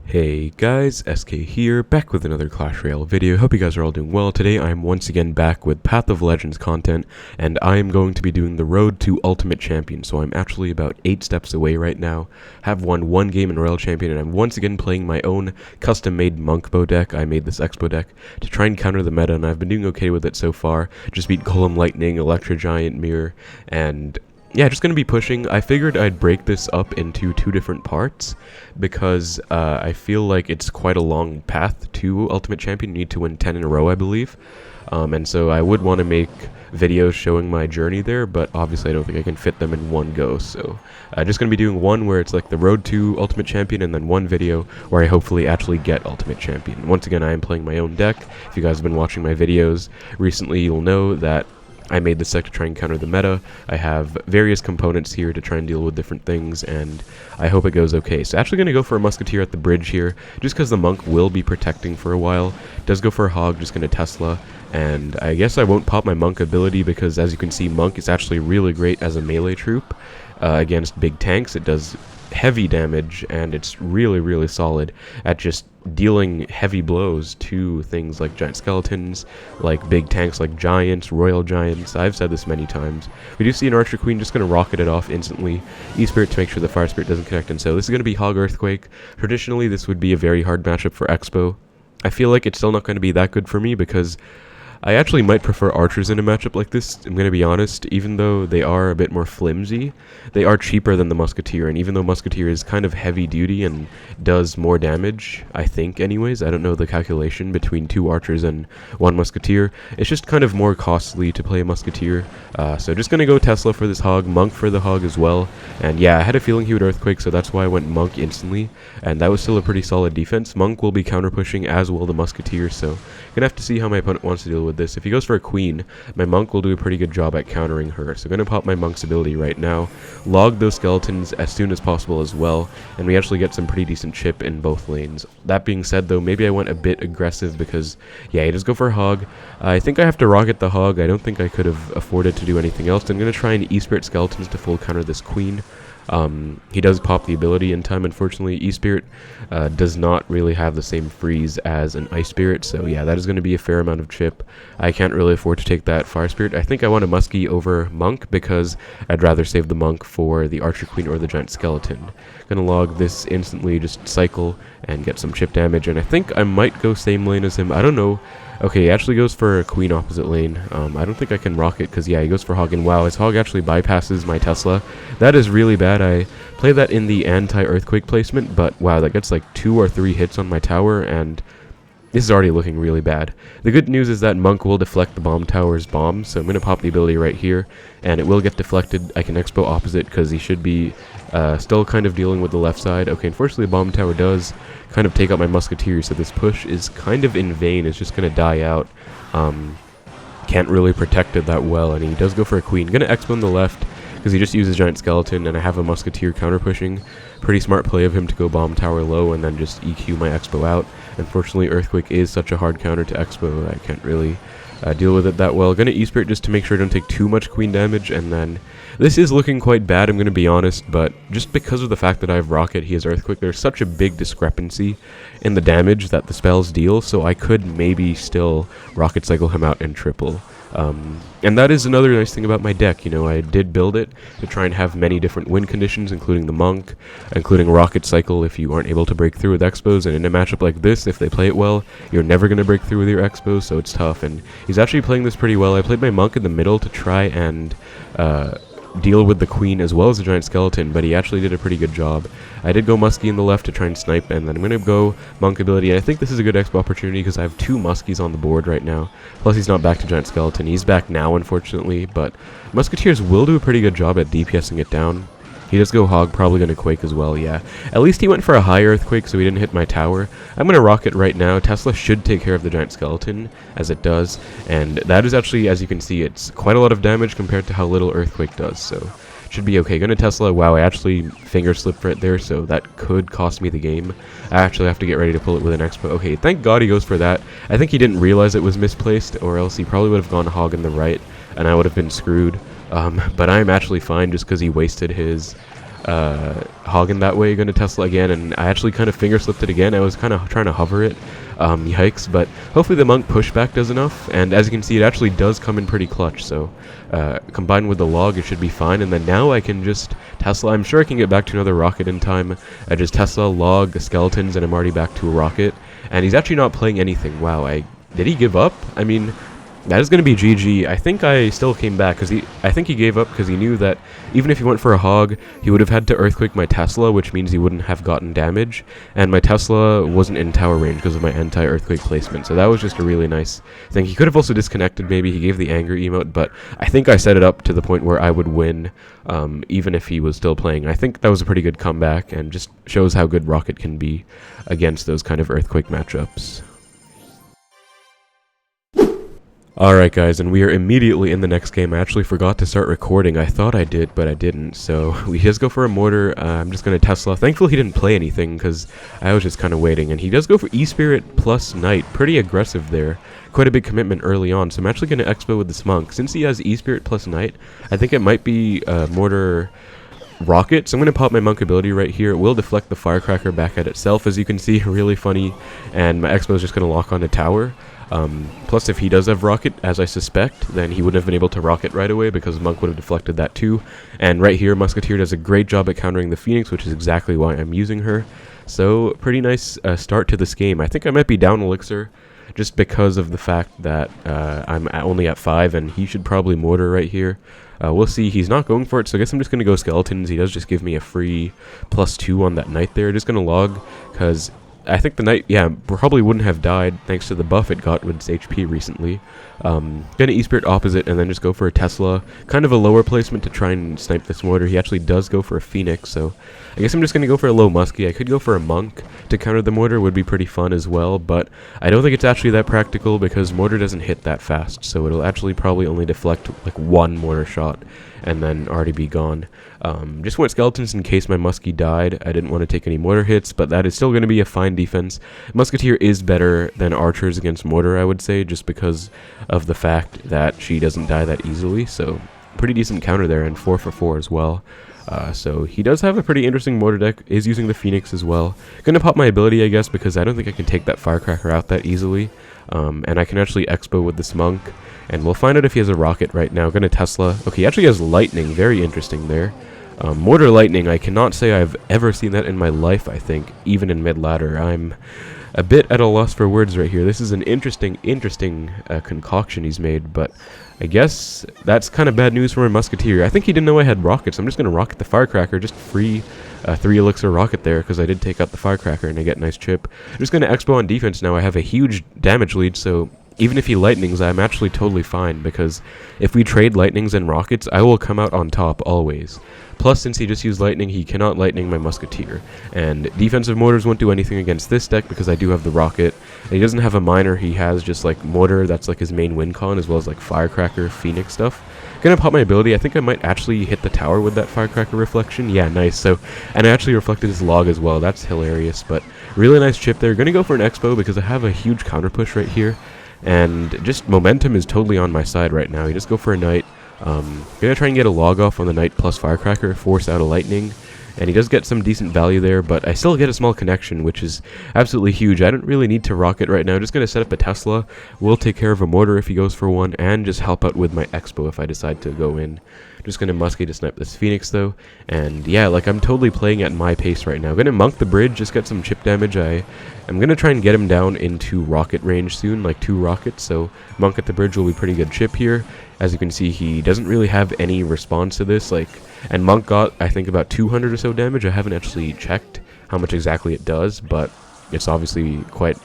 Hey guys, SK here, back with another Clash Royale video. Hope you guys are all doing well. Today I'm once again back with Path of Legends content, and I am going to be doing the Road to Ultimate Champion. So I'm actually about 8 steps away right now. Have won 1 game in Royal Champion, and I'm once again playing my own custom-made Monk Xbow deck. I made this Xbow deck to try and counter the meta, and I've been doing okay with it so far. Just beat Golem Lightning, Electro Giant, Mirror, and yeah, just going to be pushing. I figured I'd break this up into 2 different parts because I feel like it's quite a long path to Ultimate Champion. You need to win 10 in a row, I believe. And so I would want to make videos showing my journey there, but obviously I don't think I can fit them in one go. So just going to be doing one where it's like the Road to Ultimate Champion, and then one video where I hopefully actually get Ultimate Champion. Once again, I am playing my own deck. If you guys have been watching my videos recently, you'll know that I made this deck to try and counter the meta. I have various components here to try and deal with different things, and I hope it goes okay. So actually going to go for a Musketeer at the bridge here, just because the Monk will be protecting for a while. Does go for a Hog, just going to Tesla, and I guess I won't pop my Monk ability because, as you can see, Monk is actually really great as a melee troop against big tanks. It does heavy damage, and it's really solid at just dealing heavy blows to things like giant skeletons, like big tanks like giants, royal giants. I've said this many times. We do see an Archer Queen just going to rocket it off instantly. E-Spirit to make sure the Fire Spirit doesn't connect, and so this is going to be Hog Earthquake. Traditionally, this would be a very hard matchup for Xbow. I feel like it's still not going to be that good for me because I actually might prefer archers in a matchup like this, I'm going to be honest. Even though they are a bit more flimsy, they are cheaper than the Musketeer, and even though Musketeer is kind of heavy duty and does more damage, I think anyways, I don't know the calculation between 2 archers and 1 Musketeer, it's just kind of more costly to play a Musketeer. So just going to go Tesla for this Hog, Monk for the Hog as well, and yeah, I had a feeling he would Earthquake, so that's why I went Monk instantly, and that was still a pretty solid defense. Monk will be counter pushing, as will the Musketeer, so gonna have to see how my opponent wants to deal with this. If he goes for a Queen, my Monk will do a pretty good job at countering her, so gonna pop my Monk's ability right now, log those skeletons as soon as possible as well, and we actually get some pretty decent chip in both lanes. That being said though, maybe I went a bit aggressive because, yeah, he does go for a Hog. I think I have to rocket the Hog. I don't think I could have afforded to do anything else. I'm gonna try and E-Spirit skeletons to full counter this Queen. He does pop the ability in time. Unfortunately, E-Spirit does not really have the same freeze as an Ice Spirit, so yeah, that is going to be a fair amount of chip. I can't really afford to take that Fire Spirit. I think I want a Muskie over Monk because I'd rather save the Monk for the Archer Queen or the Giant Skeleton. Gonna log this instantly, just cycle and get some chip damage, and I think I might go same lane as him. I don't know. Okay, he actually goes for a Queen opposite lane. I don't think I can rock it because, yeah, he goes for Hog, and wow, his Hog actually bypasses my Tesla. That is really bad. I played that in the anti-Earthquake placement, but wow, that gets like 2 or 3 hits on my tower, and this is already looking really bad. The good news is that Monk will deflect the bomb tower's bombs, so I'm going to pop the ability right here, and it will get deflected. I can Xbow opposite because he should be still kind of dealing with the left side. Okay, unfortunately the bomb tower does kind of take out my Musketeer, so this push is kind of in vain. It's just going to die out. Can't really protect it that well, and he does go for a Queen. Going to Xbow on the left because he just uses Giant Skeleton, and I have a Musketeer counter pushing. Pretty smart play of him to go bomb tower low and then just EQ my Xbow out. Unfortunately, Earthquake is such a hard counter to Xbow, I can't really deal with it that well. Gonna E-Spirit just to make sure I don't take too much Queen damage, and then this is looking quite bad, I'm gonna be honest, but just because of the fact that I have Rocket, he has Earthquake, there's such a big discrepancy in the damage that the spells deal, so I could maybe still Rocket Cycle him out and triple. And that is another nice thing about my deck. You know, I did build it to try and have many different win conditions, including the Monk, including Rocket Cycle if you aren't able to break through with Xbows, and in a matchup like this, if they play it well, you're never going to break through with your Xbows, so it's tough, and he's actually playing this pretty well. I played my Monk in the middle to try and deal with the Queen as well as the Giant Skeleton, but he actually did a pretty good job. I did go Muskie in the left to try and snipe, and then I'm going to go Monk ability, and I think this is a good Xbow opportunity because I have 2 Muskies on the board right now, plus he's not back to Giant Skeleton. He's back now, unfortunately, but Musketeers will do a pretty good job at DPSing it down. He does go Hog, probably going to Quake as well, yeah. At least he went for a high Earthquake, so he didn't hit my tower. I'm going to Rocket right now. Tesla should take care of the Giant Skeleton, as it does, and that is actually, as you can see, it's quite a lot of damage compared to how little Earthquake does, so should be okay. Gonna Tesla. Wow, I actually finger slipped right there, so that could cost me the game. I actually have to get ready to pull it with an Xbow. Okay, thank God he goes for that. I think he didn't realize it was misplaced, or else he probably would have gone Hog in the right, and I would have been screwed. But I'm actually fine just because he wasted his hogging that way, going to Tesla again, and I actually kind of finger slipped it again. I was kind of trying to hover it. Yikes, but hopefully the Monk pushback does enough, and as you can see, it actually does come in pretty clutch, so combined with the log, it should be fine, and then now I can just Tesla. I'm sure I can get back to another rocket in time. I just Tesla, log, the skeletons, and I'm already back to a rocket, and he's actually not playing anything. Wow, did he give up? I mean, that is going to be GG. I think I still came back, because I think he gave up because he knew that even if he went for a hog, he would have had to Earthquake my Tesla, which means he wouldn't have gotten damage, and my Tesla wasn't in tower range because of my anti-Earthquake placement, so that was just a really nice thing. He could have also disconnected, maybe. He gave the angry emote, but I think I set it up to the point where I would win, even if he was still playing. I think that was a pretty good comeback, and just shows how good Rocket can be against those kind of Earthquake matchups. Alright guys, and we are immediately in the next game. I actually forgot to start recording. I thought I did, but I didn't. So we just go for a Mortar. I'm just going to Tesla. Thankfully he didn't play anything because I was just kind of waiting. And he does go for E-Spirit plus Knight. Pretty aggressive there. Quite a big commitment early on. So I'm actually going to Xbow with this Monk. Since he has E-Spirit plus Knight, I think it might be Mortar Rocket. So I'm going to pop my Monk ability right here. It will deflect the Firecracker back at itself, as you can see. Really funny. And my Xbow is just going to lock on the tower. Plus, if he does have Rocket, as I suspect, then he wouldn't have been able to Rocket right away because Monk would have deflected that too. And right here, Musketeer does a great job at countering the Phoenix, which is exactly why I'm using her. So, pretty nice start to this game. I think I might be down Elixir just because of the fact that I'm only at 5 and he should probably Mortar right here. We'll see. He's not going for it, so I guess I'm just going to go Skeletons. He does just give me a free +2 on that Knight there. Just going to log because I think the Knight, yeah, probably wouldn't have died thanks to the buff it got with its HP recently. Gonna E-Spirit opposite and then just go for a Tesla. Kind of a lower placement to try and snipe this Mortar. He actually does go for a Phoenix, so I guess I'm just gonna go for a low Muskie. I could go for a Monk to counter the Mortar, would be pretty fun as well, but I don't think it's actually that practical because Mortar doesn't hit that fast, so it'll actually probably only deflect like one Mortar shot and then already be gone. Just went Skeletons in case my Muskie died. I didn't want to take any Mortar hits, but that is still going to be a fine defense. Musketeer is better than Archers against Mortar, I would say, just because of the fact that she doesn't die that easily, so pretty decent counter there, and 4 for 4 as well. So he does have a pretty interesting Mortar deck, is using the Phoenix as well. Gonna pop my ability, I guess, because I don't think I can take that Firecracker out that easily. And I can actually Xbow with this Monk, and we'll find out if he has a Rocket right now. Gonna Tesla. Okay, he actually has Lightning, very interesting there. Mortar Lightning, I cannot say I've ever seen that in my life, I think, even in mid-ladder. I'm a bit at a loss for words right here. This is an interesting concoction he's made, but I guess that's kind of bad news for my Musketeer. I think he didn't know I had rockets. I'm just going to rocket the Firecracker, just free 3 Elixir rocket there, because I did take out the Firecracker and I get a nice chip. I'm just going to Xbow on defense now. I have a huge damage lead, so even if he Lightnings, I'm actually totally fine, because if we trade Lightnings and Rockets, I will come out on top always. Plus, since he just used Lightning, he cannot Lightning my Musketeer. And defensive Mortars won't do anything against this deck because I do have the Rocket. And he doesn't have a Miner, he has just like Mortar, that's like his main win con, as well as like Firecracker, Phoenix stuff. Gonna pop my ability. I think I might actually hit the tower with that Firecracker reflection. Yeah, nice. So, and I actually reflected his log as well. That's hilarious, but really nice chip there. Gonna go for an Xbow because I have a huge counter push right here. And just momentum is totally on my side right now. You just go for a Knight. Gonna try and get a log off on the Knight plus Firecracker, force out a Lightning. And he does get some decent value there, but I still get a small connection, which is absolutely huge. I don't really need to Rocket right now. Just going to set up a Tesla. We'll take care of a Mortar if he goes for one, and just help out with my Xbow if I decide to go in. Just going to Muskie to snipe this Phoenix, though. And yeah, like, I'm totally playing at my pace right now. Going to Monk the bridge, just get some chip damage. I'm going to try and get him down into Rocket range soon, like 2 Rockets. So Monk at the bridge will be pretty good chip here. As you can see, he doesn't really have any response to this, and Monk got, I think, about 200 or so damage. I haven't actually checked how much exactly it does, but it's obviously quite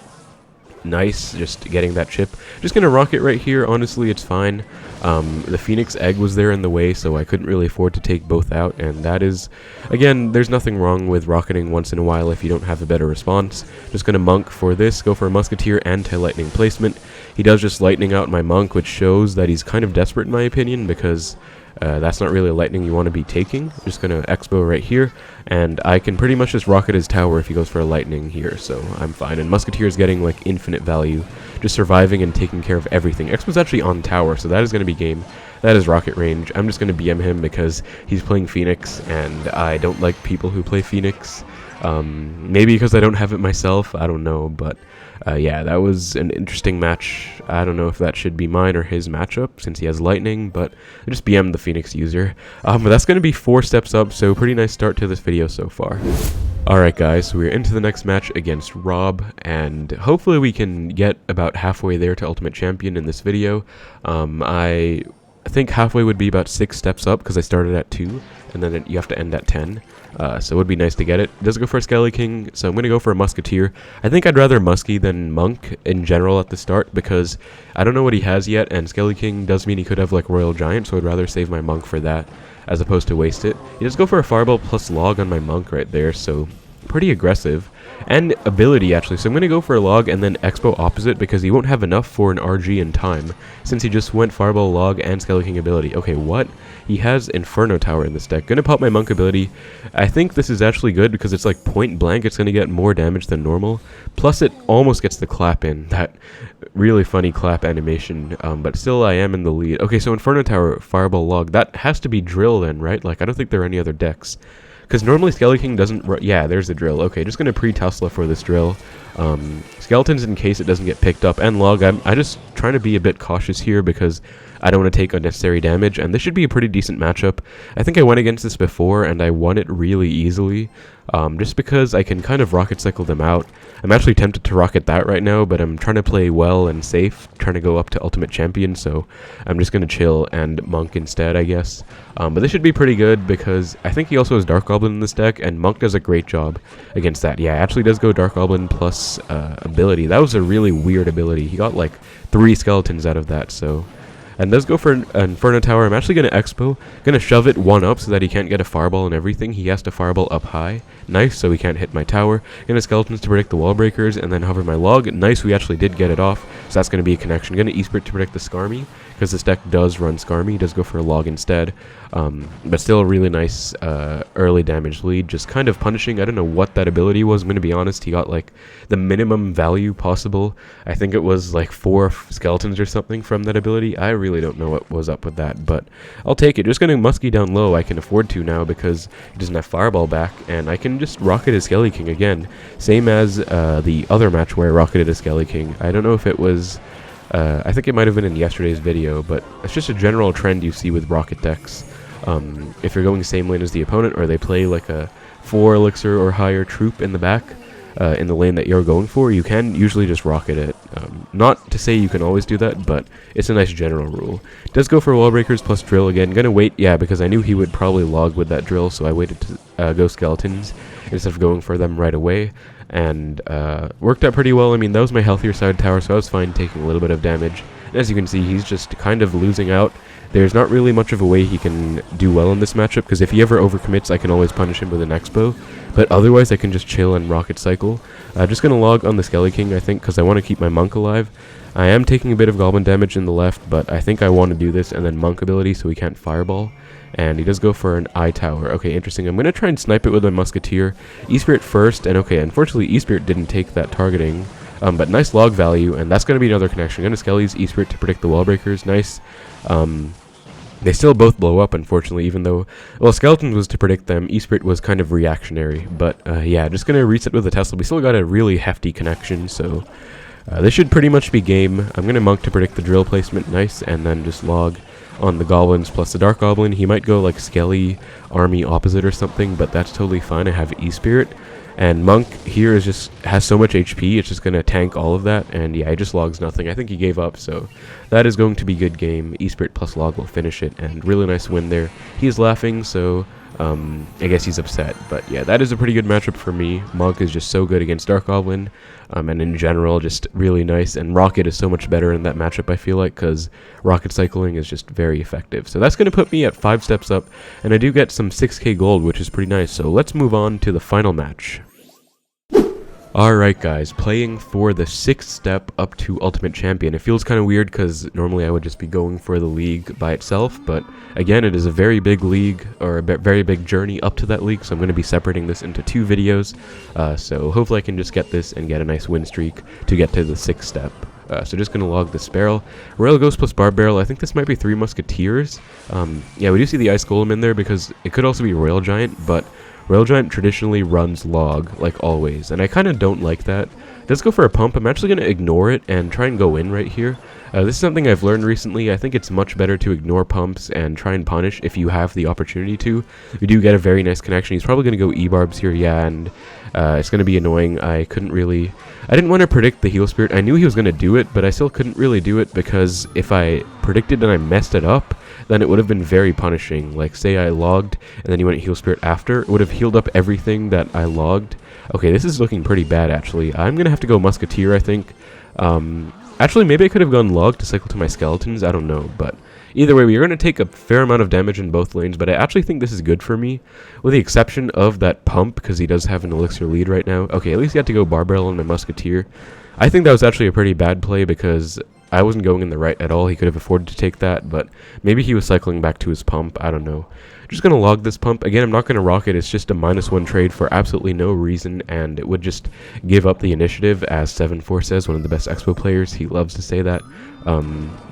nice just getting that chip. Just gonna Rocket right here. Honestly, it's fine. The Phoenix egg was there in the way, so I couldn't really afford to take both out, and that is, again, there's nothing wrong with rocketing once in a while if you don't have a better response. Just gonna Monk for this, go for a Musketeer anti-lightning placement. He does just Lightning out my Monk, which shows that he's kind of desperate in my opinion, because That's not really a lightning you want to be taking. I'm just going to Xbow right here, and I can pretty much just rocket his tower if he goes for a lightning here, so I'm fine. And Musketeers getting like infinite value, just surviving and taking care of everything. Xbow's actually on tower, so that is going to be game. That is rocket range. I'm just going to BM him because he's playing Phoenix, and I don't like people who play Phoenix. Maybe because I don't have it myself, I don't know, but yeah, that was an interesting match. I don't know if that should be mine or his matchup since he has lightning, but I just BM'd the Phoenix user. But that's going to be 4 steps up, so pretty nice start to this video so far. Alright guys, so we're into the next match against Rob, and hopefully we can get about halfway there to Ultimate Champion in this video. I think halfway would be about 6 steps up because I started at 2, and then you have to end at 10. So it would be nice to get it. It does go for a Skelly King, so I'm going to go for a Musketeer. I think I'd rather Muskie than Monk in general at the start because I don't know what he has yet, and Skelly King does mean he could have like Royal Giant, so I'd rather save my Monk for that as opposed to waste it. He does go for a Fireball plus Log on my Monk right there, so pretty aggressive. And ability actually, so I'm going to go for a Log and then Xbow opposite because he won't have enough for an RG in time since he just went Fireball, Log, and Skelly King ability. Okay, what? He has Inferno Tower in this deck. Gonna pop my Monk ability. I think this is actually good because it's like point blank. It's gonna get more damage than normal. Plus it almost gets the clap in. That really funny clap animation. But still I am in the lead. Okay, so Inferno Tower, Fireball, Log. That has to be Drill then, right? Like I don't think there are any other decks. Because normally Skelly King doesn't... Yeah, there's the Drill. Okay, just going to pre-Tesla for this Drill. Skeletons in case it doesn't get picked up. And Log, I'm just trying to be a bit cautious here because I don't want to take unnecessary damage. And this should be a pretty decent matchup. I think I went against this before and I won it really easily. Just because I can kind of rocket cycle them out. I'm actually tempted to rocket that right now, but I'm trying to play well and safe, trying to go up to Ultimate Champion, so I'm just going to chill and Monk instead, I guess. But this should be pretty good because I think he also has Dark Goblin in this deck, and Monk does a great job against that. Yeah, actually does go Dark Goblin plus ability. That was a really weird ability. He got like 3 skeletons out of that, so... And does go for an Inferno Tower. I'm actually going to Expo. Going to shove it 1 up so that he can't get a Fireball and everything. He has to Fireball up high. Nice, so he can't hit my tower. Going to Skeletons to predict the Wallbreakers, and then hover my Log. Nice, we actually did get it off, so that's going to be a connection. Going to E-Spirit to predict the Skarmy, because this deck does run Skarmy. He does go for a Log instead. But still a really nice early damage lead. Just kind of punishing. I don't know what that ability was. I'm going to be honest. He got like the minimum value possible. I think it was like 4 skeletons or something from that ability. I really don't know what was up with that, but I'll take it. Just going to Muskie down low. I can afford to now because he doesn't have Fireball back, and I can just rocket his Skelly King again. Same as the other match where I rocketed a Skelly King. I don't know if it was... I think it might have been in yesterday's video, but it's just a general trend you see with rocket decks. If you're going the same lane as the opponent, or they play like a 4 Elixir or higher troop in the back, in the lane that you're going for, you can usually just rocket it. Not to say you can always do that, but it's a nice general rule. Does go for Wallbreakers plus Drill again. Gonna wait, yeah, because I knew he would probably Log with that Drill, so I waited to go Skeletons instead of going for them right away. And worked out pretty well. I mean, that was my healthier side tower, so I was fine taking a little bit of damage. And as you can see, he's just kind of losing out. There's not really much of a way he can do well in this matchup, because if he ever overcommits, I can always punish him with an Expo. But otherwise, I can just chill and rocket cycle. Just going to Log on the Skelly King, I think, because I want to keep my Monk alive. I am taking a bit of Goblin damage in the left, but I think I want to do this, and then Monk ability so he can't Fireball. And he does go for an Eye Tower. Okay, interesting. I'm going to try and snipe it with my Musketeer. E-Spirit first, and okay, unfortunately, E-Spirit didn't take that targeting. But nice Log value, and that's going to be another connection. I'm going to Skelly's E-Spirit to predict the Wallbreakers. Nice. They still both blow up, unfortunately, even though... Well, Skeletons was to predict them. E-Spirit was kind of reactionary. But, yeah, just going to reset with the Tesla. We still got a really hefty connection, so... this should pretty much be game. I'm going to Monk to predict the Drill placement. Nice. And then just Log on the Goblins plus the Dark Goblin. He might go, like, Skelly Army opposite or something, but that's totally fine. I have E-Spirit. And Monk here is just has so much HP, it's just going to tank all of that, and yeah, he just logs nothing. I think he gave up, so that is going to be good game. E-Spirit plus Log will finish it, and really nice win there. He's laughing, so I guess he's upset, but yeah, that is a pretty good matchup for me. Monk is just so good against Dark Goblin, and in general, just really nice, and Rocket is so much better in that matchup, I feel like, because rocket cycling is just very effective. So that's going to put me at 5 steps up, and I do get some 6k gold, which is pretty nice, so let's move on to the final match. Alright guys, playing for the 6th step up to Ultimate Champion. It feels kind of weird because normally I would just be going for the league by itself, but again, it is a very big league, or a very big journey up to that league, so I'm going to be separating this into 2 videos, so hopefully I can just get this and get a nice win streak to get to the 6th step. So just going to log this barrel. Royale Ghost plus Barb Barrel, I think this might be 3 Musketeers. Yeah, we do see the Ice Golem in there because it could also be Royal Giant, but Royal Giant traditionally runs log, like always, and I kind of don't like that. Let's go for a pump. I'm actually going to ignore it and try and go in right here. This is something I've learned recently. I think it's much better to ignore pumps and try and punish if you have the opportunity to. We do get a very nice connection. He's probably going to go E-Barbs here, yeah, and it's going to be annoying. I didn't want to predict the Heal Spirit. I knew he was going to do it, but I still couldn't really do it because if I predicted and I messed it up, then it would have been very punishing. Like, say I logged and then he went Heal Spirit after, it would have healed up everything that I logged. Okay, this is looking pretty bad, actually. I'm going to have to go Musketeer, I think. Actually, maybe I could have gone log to cycle to my skeletons, I don't know, but either way, we are going to take a fair amount of damage in both lanes, but I actually think this is good for me, with the exception of that pump, because he does have an Elixir lead right now. Okay, at least he had to go Barbarrel on my Musketeer. I think that was actually a pretty bad play, because I wasn't going in the right at all. He could have afforded to take that, but maybe he was cycling back to his pump. I don't know. Just going to log this pump. Again, I'm not going to rock it. It's just a -1 trade for absolutely no reason, and it would just give up the initiative, as 7-4 says, one of the best Expo players. He loves to say that.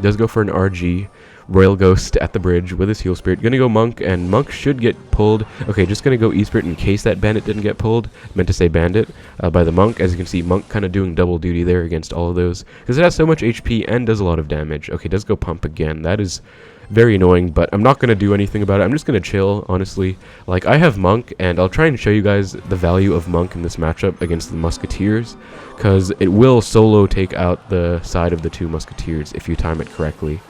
Does go for an RG. Royal Ghost at the bridge with his Heal Spirit. Gonna go Monk, and Monk should get pulled. Okay, just gonna go E-Spirit in case that Bandit didn't get pulled. Meant to say Bandit by the Monk. As you can see, Monk kind of doing double duty there against all of those, because it has so much HP and does a lot of damage. Okay, does go Pump again. That is very annoying, but I'm not gonna do anything about it. I'm just gonna chill, honestly. Like, I have Monk, and I'll try and show you guys the value of Monk in this matchup against the Musketeers, because it will solo take out the side of the 2 Musketeers if you time it correctly.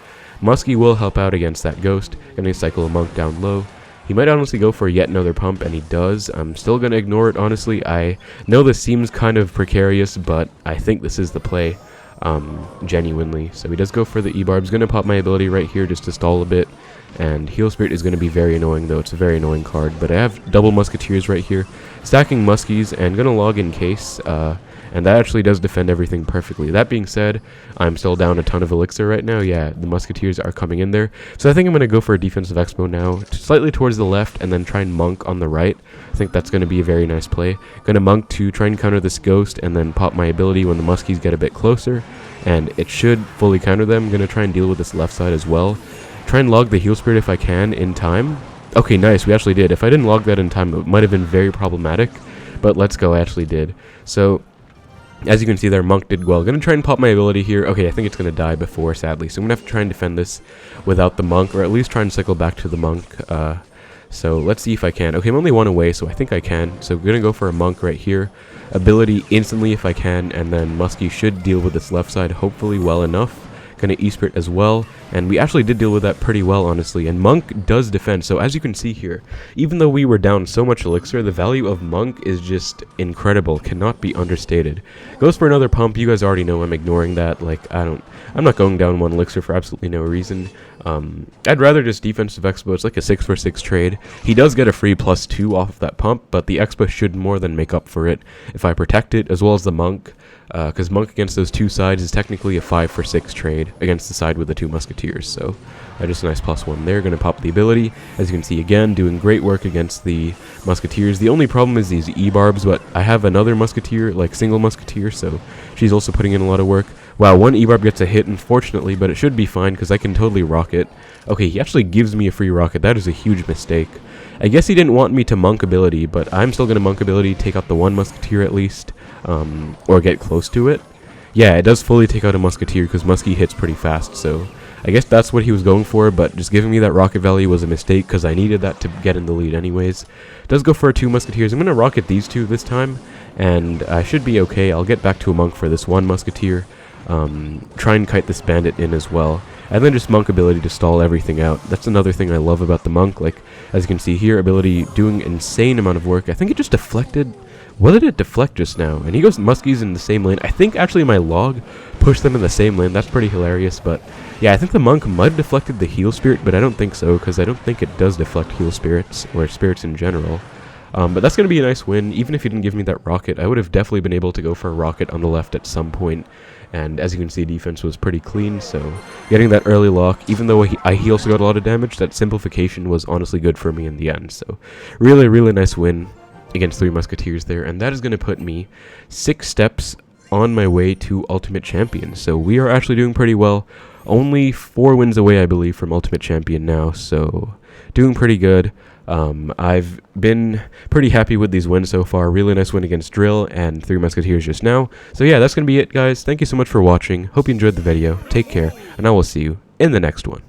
Muskie will help out against that Ghost. Gonna cycle a Monk down low. He might honestly go for yet another pump, and he does. I'm still gonna ignore it, honestly. I know this seems kind of precarious, but I think this is the play, genuinely. So he does go for the E-Barbs. Gonna pop my ability right here just to stall a bit. And Heal Spirit is gonna be very annoying, though. It's a very annoying card. But I have double Musketeers right here. Stacking Muskies, and gonna log in case, and that actually does defend everything perfectly. That being said, I'm still down a ton of Elixir right now. Yeah, the Musketeers are coming in there. So I think I'm going to go for a defensive Expo now, slightly towards the left, and then try and Monk on the right. I think that's going to be a very nice play. Going to Monk to try and counter this Ghost, and then pop my ability when the Muskies get a bit closer, and it should fully counter them. I'm going to try and deal with this left side as well. Try and log the Heal Spirit if I can in time. Okay, nice, we actually did. If I didn't log that in time, it might have been very problematic, but let's go, I actually did. So as you can see there, Monk did well. Gonna try and pop my ability here. Okay, I think it's gonna die before, sadly. So I'm gonna have to try and defend this without the Monk, or at least try and cycle back to the Monk. So let's see if I can. Okay, I'm only 1 away, so I think I can. So I'm gonna go for a Monk right here. Ability instantly if I can, and then Muskie should deal with this left side hopefully well enough. Gonna E-Spirit as well, and we actually did deal with that pretty well, honestly. And Monk does defend, so as you can see here, even though we were down so much Elixir, the value of Monk is just incredible, cannot be understated. Goes for another pump. You guys already know I'm ignoring that. Like, I'm not going down 1 Elixir for absolutely no reason. I'd rather just defensive Expo. It's like a 6-for-6 trade. He does get a free +2 off of that pump, but the Expo should more than make up for it if I protect it, as well as the Monk. Because Monk against those 2 sides is technically a 5-for-6 trade against the side with the 2 Musketeers. So just a nice +1 there. Going to pop the ability. As you can see, again, doing great work against the Musketeers. The only problem is these E-Barbs, but I have another Musketeer, like single Musketeer, so she's also putting in a lot of work. Wow, 1 E-Barb gets a hit, unfortunately, but it should be fine because I can totally rock it. Okay, he actually gives me a free rocket. That is a huge mistake. I guess he didn't want me to Monk ability, but I'm still going to Monk ability, take out the 1 Musketeer at least, or get close to it. Yeah, it does fully take out a Musketeer because Muskie hits pretty fast, so I guess that's what he was going for, but just giving me that rocket value was a mistake because I needed that to get in the lead anyways. Does go for 2 Musketeers. I'm going to rocket these 2 this time, and I should be okay. I'll get back to a Monk for this 1 Musketeer. Try and kite this Bandit in as well, and then just Monk ability to stall everything out. That's another thing I love about the Monk. Like, as you can see here, ability doing insane amount of work. I think it just deflected. What did it deflect just now? And he goes Muskies in the same lane. I think actually my log pushed them in the same lane. That's pretty hilarious, but yeah, I think the Monk might have deflected the Heal Spirit, but I don't think so, because I don't think it does deflect Heal Spirits, or spirits in general. But that's going to be a nice win. Even if he didn't give me that rocket, I would have definitely been able to go for a rocket on the left at some point. And as you can see, defense was pretty clean, so getting that early lock, even though he also got a lot of damage, that simplification was honestly good for me in the end. So really, really nice win against 3 Musketeers there, and that is going to put me 6 steps on my way to Ultimate Champion. So we are actually doing pretty well. Only 4 wins away, I believe, from Ultimate Champion now, so doing pretty good. I've been pretty happy with these wins so far. Really nice win against Drill and 3 Musketeers just now. So yeah, that's going to be it, guys. Thank you so much for watching. Hope you enjoyed the video. Take care, and I will see you in the next one.